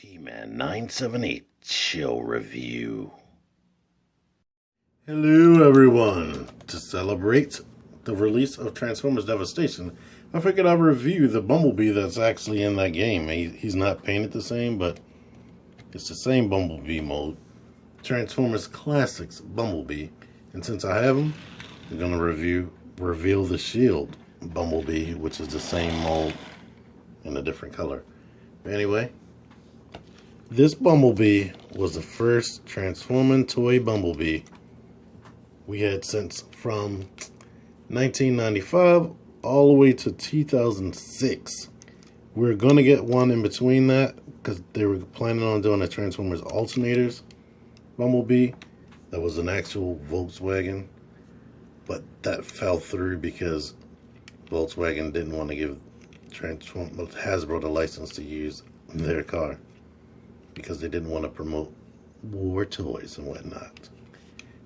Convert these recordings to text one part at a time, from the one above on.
T-Man 978 Chill Review. Hello everyone! To celebrate the release of Transformers Devastation, I figured I'd review the Bumblebee that's actually in that game. He's not painted the same, but it's the same Bumblebee mode. Transformers Classics Bumblebee. And since I have him, I'm going to reveal the Shield Bumblebee, which is the same mold in a different color. Anyway, this Bumblebee was the first transforming toy Bumblebee we had since from 1995 all the way to 2006. We're going to get one in between that because they were planning on doing a Transformers Alternators Bumblebee that was an actual Volkswagen, but that fell through because Volkswagen didn't want to give Hasbro the license to use their car because they didn't want to promote war toys and whatnot.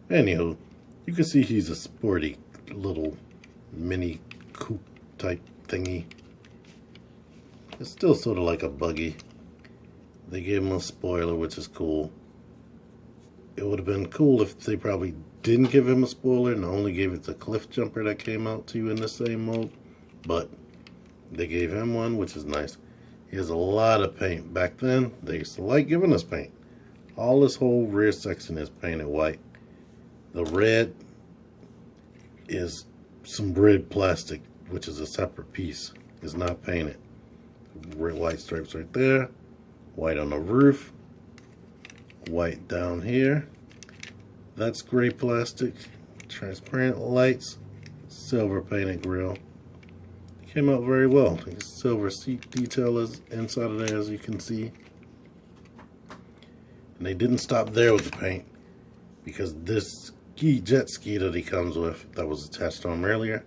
Anywho, you can see he's a sporty little mini coupe type thingy. It's still sort of like a buggy. They gave him a spoiler, which is cool. It would have been cool if they probably didn't give him a spoiler and only gave it the cliff jumper that came out to you in the same mode. But they gave him one, which is nice. He has a lot of paint. Back then, they used to like giving us paint. All this whole rear section is painted white. The red is some red plastic, which is a separate piece. It's not painted. Red, white stripes right there. White on the roof. White down here. That's gray plastic. Transparent lights. Silver painted grille. Came out very well. The silver seat detail is inside of there, as you can see. And they didn't stop there with the paint, because this jet ski that he comes with, that was attached to him earlier,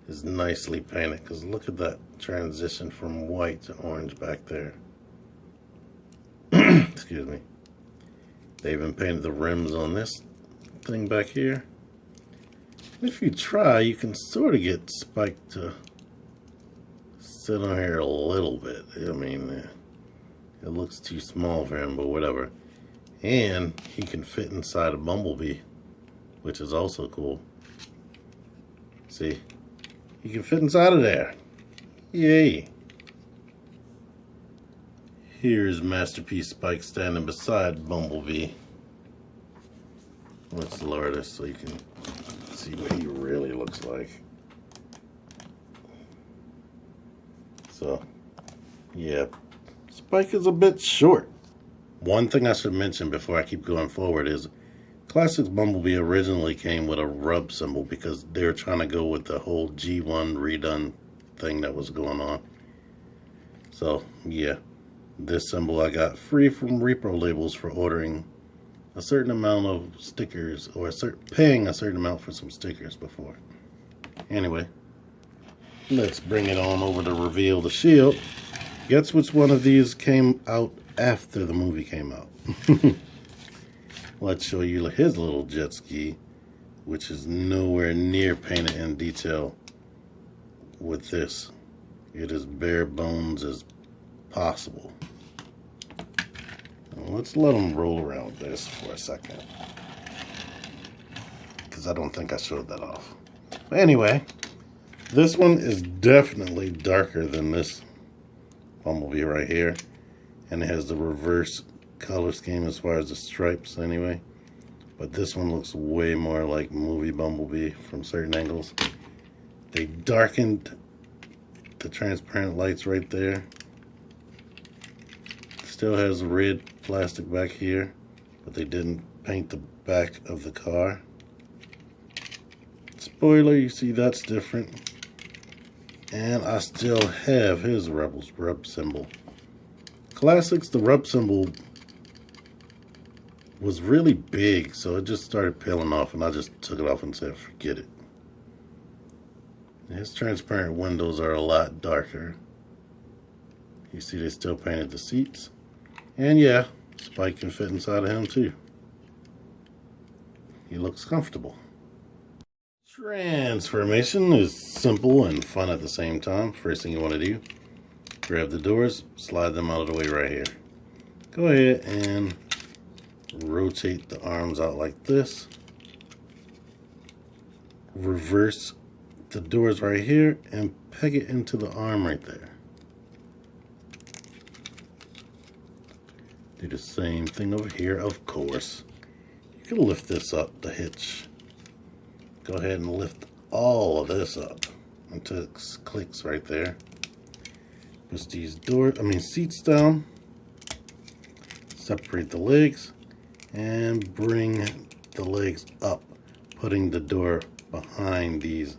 is nicely painted. Because look at that transition from white to orange back there. Excuse me. They even painted the rims on this thing back here. If you try, you can sort of get Spike to sit on here a little bit. I mean, it looks too small for him, but whatever. And he can fit inside a Bumblebee, which is also cool. See? He can fit inside of there. Yay! Here's Masterpiece Spike standing beside Bumblebee. Let's lower this so you can see what he really looks like. So, yeah, Spike is a bit short. One thing I should mention before I keep going forward is Classics Bumblebee originally came with a rub symbol because they were trying to go with the whole G1 redone thing that was going on. So, yeah, this symbol I got free from Repro Labels for ordering a certain amount of stickers, or paying a certain amount for some stickers before. Anyway, let's bring it on over to reveal the Shield. Guess which one of these came out after the movie came out? Let's show you his little jet ski, which is nowhere near painted in detail with this. It is bare bones as possible. Now let's let him roll around this for a second, because I don't think I showed that off. But anyway, this one is definitely darker than this Bumblebee right here. And it has the reverse color scheme as far as the stripes anyway. But this one looks way more like movie Bumblebee from certain angles. They darkened the transparent lights right there. Still has red plastic back here, but they didn't paint the back of the car. Spoiler, you see that's different. And I still have his Rebels rub symbol. Classics, the rub symbol was really big, so it just started peeling off, and I just took it off and said, forget it. His transparent windows are a lot darker. You see they still painted the seats. And yeah, Spike can fit inside of him too. He looks comfortable. Transformation is simple and fun at the same time. First thing you want to do, grab the doors, slide them out of the way right here. Go ahead and rotate the arms out like this. Reverse the doors right here and peg it into the arm right there. Do the same thing over here, of course. You can lift this up, the hitch. Go ahead and lift all of this up until it clicks right there. Push these seats down. Separate the legs and bring the legs up, putting the door behind these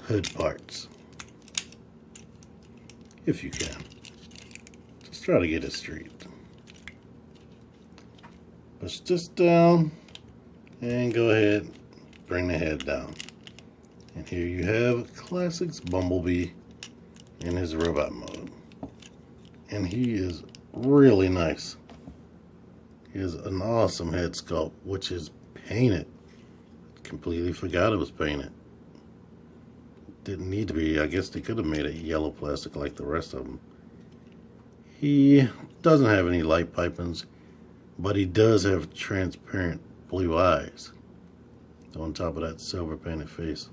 hood parts. If you can. Just try to get it straight. Push this down and go ahead, bring the head down. And here you have Classics Bumblebee in his robot mode. And he is really nice. He has an awesome head sculpt, which is painted. Completely forgot it was painted. Didn't need to be. I guess they could have made it yellow plastic like the rest of them. He doesn't have any light pipings, but he does have transparent blue eyes on top of that silver painted face.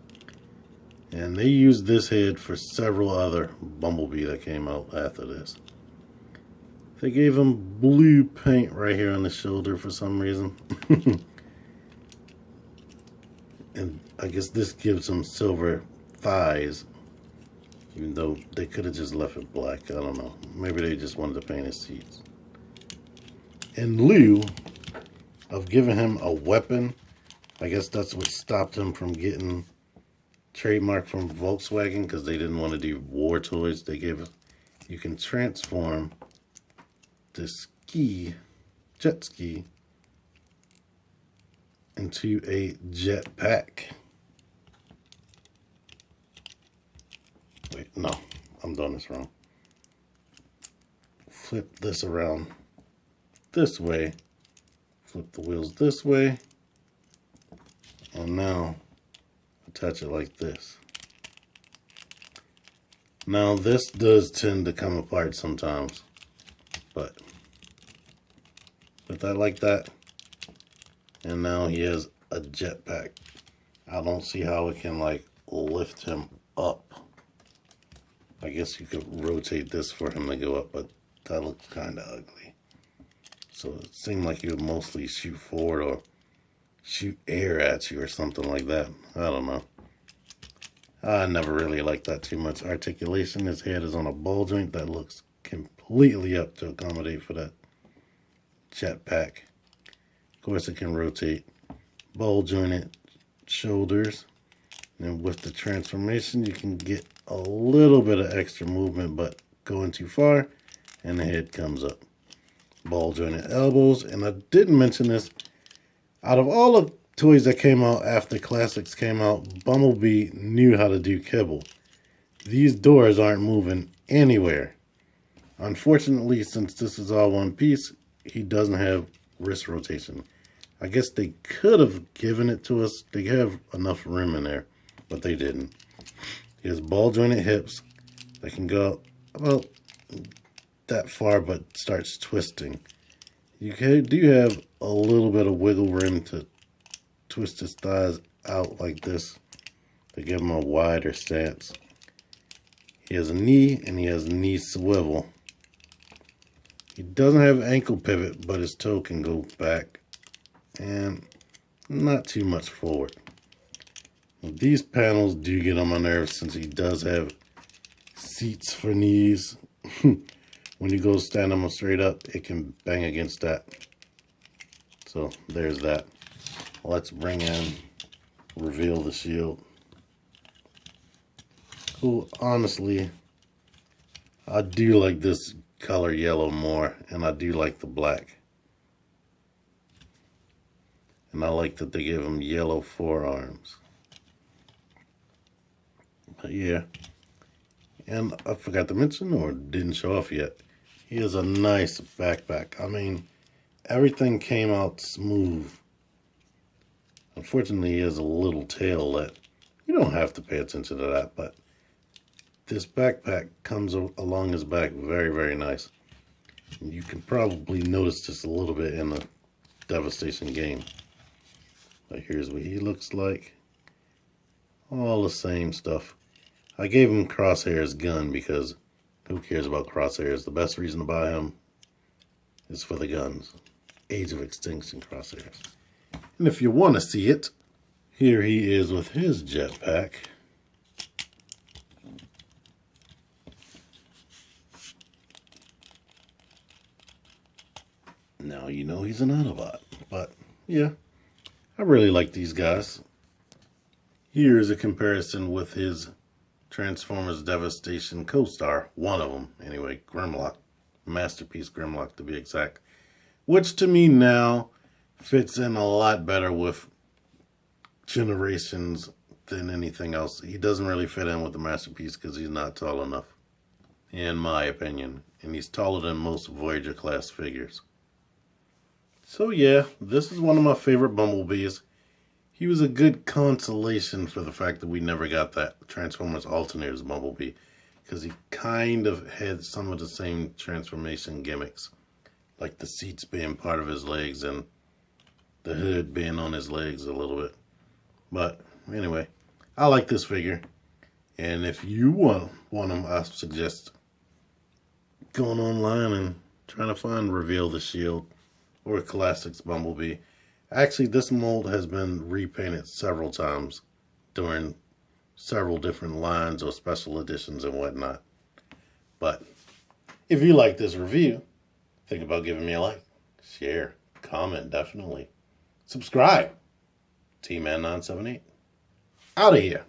And they used this head for several other Bumblebee that came out after this. They gave him blue paint right here on the shoulder for some reason. And I guess this gives him silver thighs, even though they could have just left it black. I don't know. Maybe they just wanted to paint his seats. In lieu of giving him a weapon, I guess that's what stopped him from getting trademark from Volkswagen, because they didn't want to do war toys. They gave us, you can transform this jet ski into a jet pack. Wait, no, I'm doing this wrong. Flip this around this way, flip the wheels this way, and now attach it like this. Now this does tend to come apart sometimes, but put that like that, and now he has a jetpack. I don't see how it can like lift him up. I guess you could rotate this for him to go up, but that looks kind of ugly. So it seemed like he would mostly shoot forward or shoot air at you or something like that. I don't know. I never really liked that too much. Articulation, his head is on a ball joint that looks completely up to accommodate for that jetpack. Of course, it can rotate. Ball jointed shoulders. And with the transformation, you can get a little bit of extra movement, but going too far, and the head comes up. Ball jointed elbows. And I didn't mention this. Out of all the toys that came out after Classics came out, Bumblebee knew how to do kibble. These doors aren't moving anywhere. Unfortunately, since this is all one piece, he doesn't have wrist rotation. I guess they could have given it to us. They have enough room in there, but they didn't. He has ball jointed hips that can go about that far, but starts twisting. You do have a little bit of wiggle room to twist his thighs out like this to give him a wider stance. He has a knee, and he has a knee swivel. He doesn't have ankle pivot, but his toe can go back and not too much forward. These panels do get on my nerves since he does have seats for knees. When you go stand them straight up, it can bang against that. So there's that. Let's bring in, reveal the shield. Cool. Honestly, I do like this color yellow more, and I do like the black. And I like that they give him yellow forearms. But yeah. And I forgot to mention, or didn't show off yet, he has a nice backpack. I mean, everything came out smooth. Unfortunately, he has a little tail that you don't have to pay attention to that, but this backpack comes along his back very, very nice. And you can probably notice this a little bit in the Devastation game. But here's what he looks like. All the same stuff. I gave him Crosshair's gun because who cares about Crosshairs? The best reason to buy him is for the guns. Age of Extinction Crosshairs. And if you want to see it, here he is with his jetpack. Now you know he's an Autobot. But yeah, I really like these guys. Here's a comparison with his Transformers Devastation co-star. One of them, anyway, Grimlock. Masterpiece Grimlock, to be exact. Which to me now fits in a lot better with Generations than anything else. He doesn't really fit in with the Masterpiece because he's not tall enough, in my opinion. And he's taller than most Voyager class figures. So yeah, this is one of my favorite Bumblebees. He was a good consolation for the fact that we never got that Transformers Alternators Bumblebee, because he kind of had some of the same transformation gimmicks, like the seats being part of his legs and the hood being on his legs a little bit. But anyway, I like this figure, and if you want him, I suggest going online and trying to find Reveal the Shield or Classics Bumblebee. Actually, this mold has been repainted several times during several different lines or special editions and whatnot. But if you like this review, think about giving me a like, share, comment, definitely. Subscribe. T-Man978. Out of here.